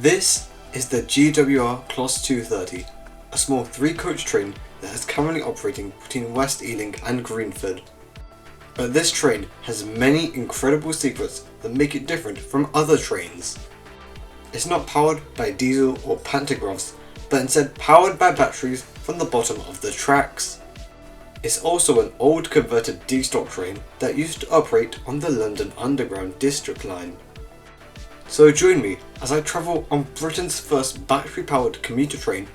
This is the GWR Class 230, a small 3-coach train that is currently operating between West Ealing and Greenford. But this train has many incredible secrets that make it different from other trains. It's not powered by diesel or pantographs, but instead powered by batteries from the bottom of the tracks. It's also an old converted D-stock train that used to operate on the London Underground District line. So join me as I travel on Britain's first battery-powered commuter train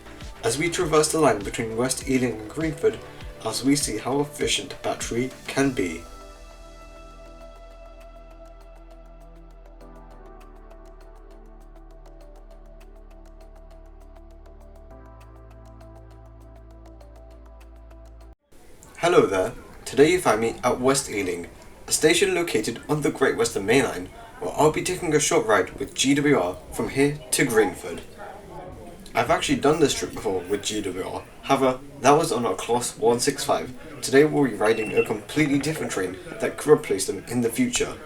as we traverse the line between West Ealing and Greenford as we see how efficient battery can be. Hello there, today you find me at West Ealing, a station located on the Great Western Main Line, where I'll be taking a short ride with GWR from here to Greenford. I've actually done this trip before with GWR, however that was on our Class 165. Today we'll be riding a completely different train that could replace them in the future.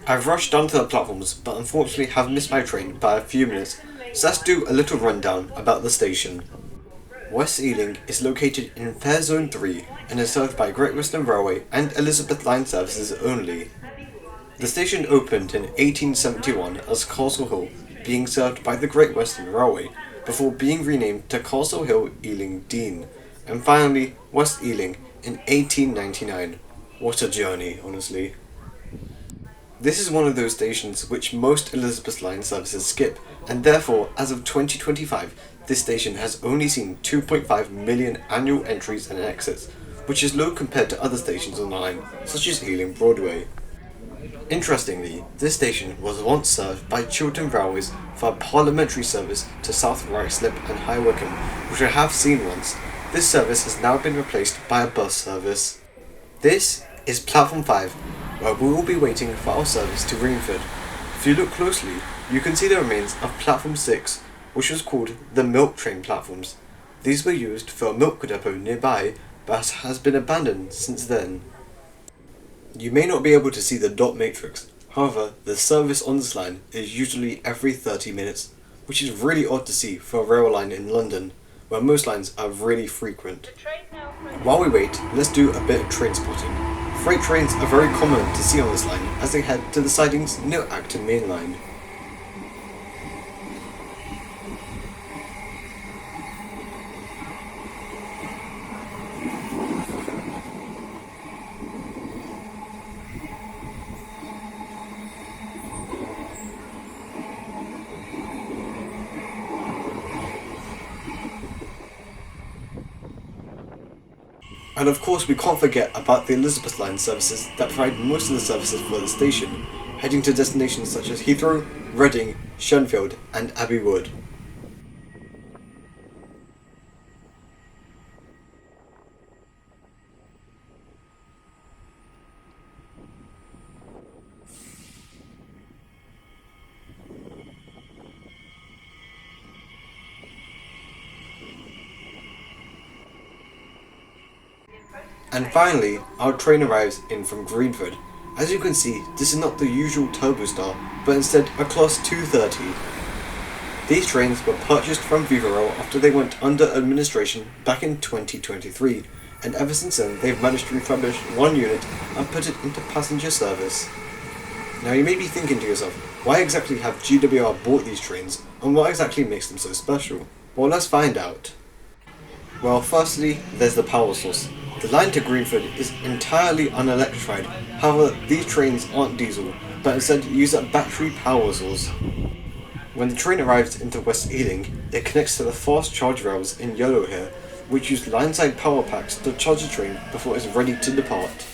I've rushed down to the platforms but unfortunately have missed my train by a few minutes, so let's do a little rundown about the station. West Ealing is located in Fare Zone 3 and is served by Great Western Railway and Elizabeth Line services only. The station opened in 1871 as Castle Hill, being served by the Great Western Railway, before being renamed to Castle Hill Ealing Dean, and finally West Ealing in 1899. What a journey, honestly. This is one of those stations which most Elizabeth Line services skip, and therefore, as of 2025, this station has only seen 2.5 million annual entries and exits, which is low compared to other stations on the line, such as Ealing Broadway. Interestingly, this station was once served by Chiltern Railways for a parliamentary service to South Ruislip and High Wycombe, which I have seen once. This service has now been replaced by a bus service. This is Platform 5, where we will be waiting for our service to Greenford. If you look closely, you can see the remains of Platform 6, which was called the milk train platforms. These were used for a milk depot nearby, but has been abandoned since then. You may not be able to see the dot matrix, however, the service on this line is usually every 30 minutes, which is really odd to see for a rail line in London, where most lines are really frequent. While we wait, let's do a bit of train spotting. Freight trains are very common to see on this line as they head to the sidings near Acton Main Line. And of course we can't forget about the Elizabeth Line services that provide most of the services for the station, heading to destinations such as Heathrow, Reading, Shenfield and Abbey Wood. And finally, our train arrives in from Greenford. As you can see, this is not the usual Turbo Star, but instead a Class 230. These trains were purchased from Vivaro after they went under administration back in 2023, and ever since then they've managed to refurbish one unit and put it into passenger service. Now you may be thinking to yourself, why exactly have GWR bought these trains, and what exactly makes them so special? Well, let's find out. Well, firstly, there's the power source. The line to Greenford is entirely unelectrified, however these trains aren't diesel, but instead use a battery power source. When the train arrives into West Ealing, it connects to the fast charge rails in yellow here, which use line-side power packs to charge the train before it's ready to depart.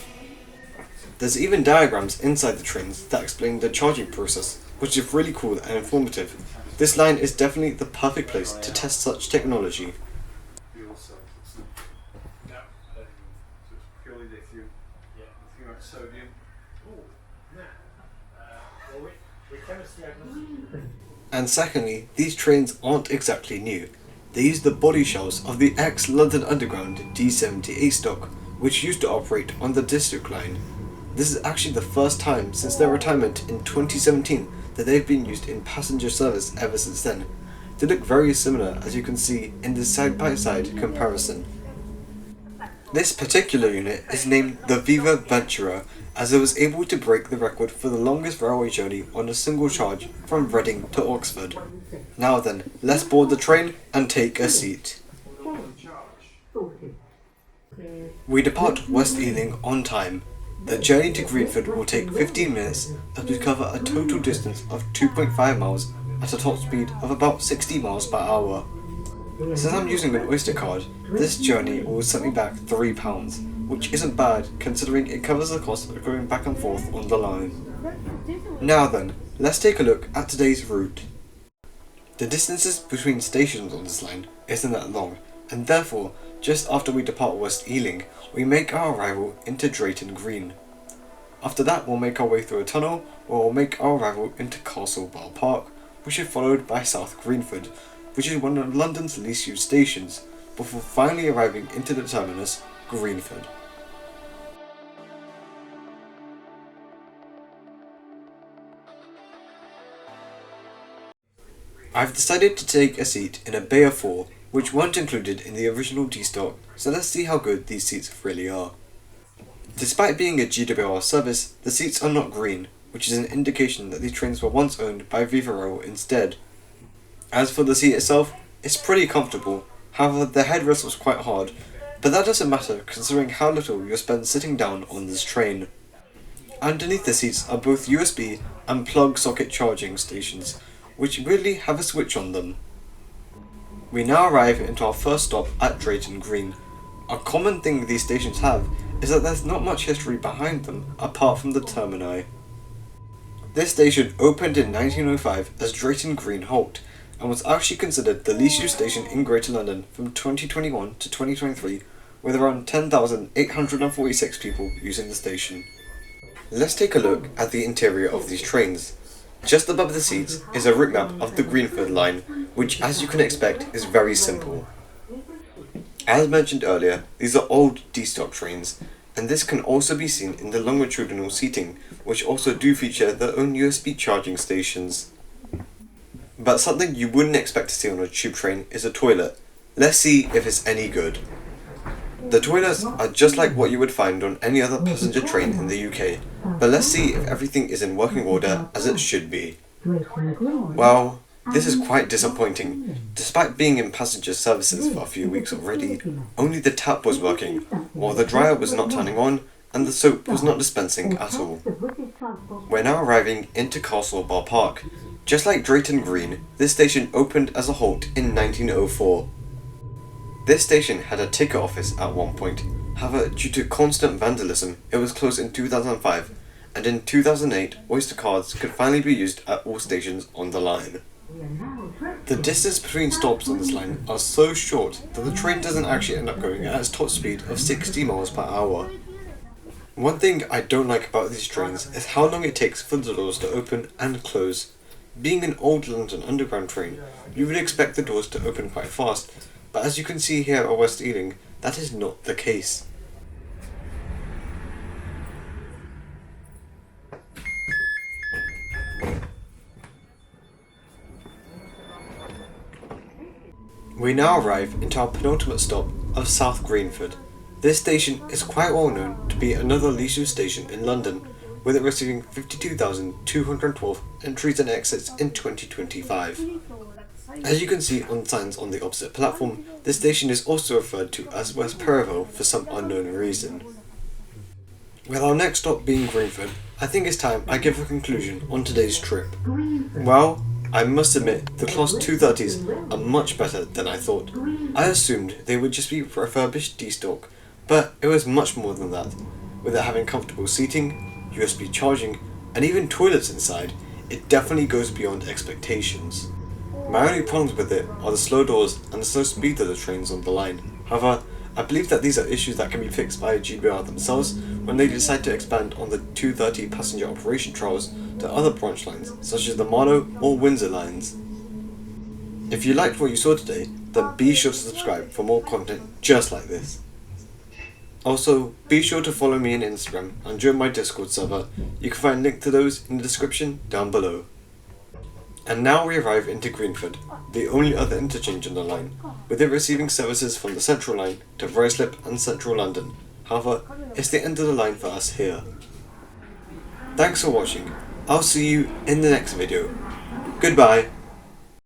There's even diagrams inside the trains that explain the charging process, which is really cool and informative. This line is definitely the perfect place to test such technology. And secondly, these trains aren't exactly new. They use the body shells of the ex-London Underground D78 stock, which used to operate on the District line. This is actually the first time since their retirement in 2017 that they've been used in passenger service ever since then. They look very similar, as you can see in this side-by-side comparison. This particular unit is named the Viva Venturer, as it was able to break the record for the longest railway journey on a single charge from Reading to Oxford. Now then, let's board the train and take a seat. We depart West Ealing on time. The journey to Greenford will take 15 minutes as we cover a total distance of 2.5 miles at a top speed of about 60 miles per hour. Since I'm using an Oyster card, this journey will set me back £3, which isn't bad considering it covers the cost of going back and forth on the line. Now then, let's take a look at today's route. The distances between stations on this line isn't that long, and therefore, just after we depart West Ealing, we make our arrival into Drayton Green. After that, we'll make our way through a tunnel, where we'll make our arrival into Castle Bar Park, which is followed by South Greenford, which is one of London's least used stations, before finally arriving into the terminus, Greenford. I've decided to take a seat in a bay of 4, which weren't included in the original D-stock, so let's see how good these seats really are. Despite being a GWR service, the seats are not green, which is an indication that these trains were once owned by Viva Rail instead. As for the seat itself, it's pretty comfortable, however the headrest was quite hard, but that doesn't matter considering how little you'll spend sitting down on this train. Underneath the seats are both USB and plug socket charging stations, which weirdly have a switch on them. We now arrive into our first stop at Drayton Green. A common thing these stations have is that there's not much history behind them apart from the termini. This station opened in 1905 as Drayton Green Halt, and was actually considered the least used station in Greater London from 2021 to 2023, with around 10,846 people using the station. Let's take a look at the interior of these trains. Just above the seats is a route map of the Greenford line, which, as you can expect, is very simple. As mentioned earlier, these are old D-stock trains, and this can also be seen in the longitudinal seating, which also do feature their own USB charging stations. But something you wouldn't expect to see on a tube train is a toilet. Let's see if it's any good. The toilets are just like what you would find on any other passenger train in the UK, but let's see if everything is in working order as it should be. Well, this is quite disappointing. Despite being in passenger services for a few weeks already, only the tap was working, while the dryer was not turning on and the soap was not dispensing at all. We're now arriving into Castle Bar Park. Just like Drayton Green, this station opened as a halt in 1904. This station had a ticket office at one point, however due to constant vandalism it was closed in 2005, and in 2008 Oyster cards could finally be used at all stations on the line. The distance between stops on this line are so short that the train doesn't actually end up going at its top speed of 60 miles per hour. One thing I don't like about these trains is how long it takes for the doors to open and close. Being an old London Underground train, you would expect the doors to open quite fast, but as you can see here at West Ealing, that is not the case. We now arrive into our penultimate stop of South Greenford. This station is quite well known to be another least used station in London, with it receiving 52,212 entries and exits in 2025. As you can see on signs on the opposite platform, this station is also referred to as West Perivale for some unknown reason. With our next stop being Greenford, I think it's time I give a conclusion on today's trip. Well, I must admit, the Class 230s are much better than I thought. I assumed they would just be refurbished D-stock, but it was much more than that. With it having comfortable seating, USB charging, and even toilets inside, it definitely goes beyond expectations. My only problems with it are the slow doors and the slow speed of the trains on the line. However, I believe that these are issues that can be fixed by GWR themselves when they decide to expand on the 230 passenger operation trials to other branch lines, such as the Marlow or Windsor lines. If you liked what you saw today, then be sure to subscribe for more content just like this. Also, be sure to follow me on Instagram and join my Discord server. You can find a link to those in the description down below. And now we arrive into Greenford, the only other interchange on the line, with it receiving services from the Central Line to Ruislip and Central London. However, it's the end of the line for us here. Thanks for watching. I'll see you in the next video. Goodbye.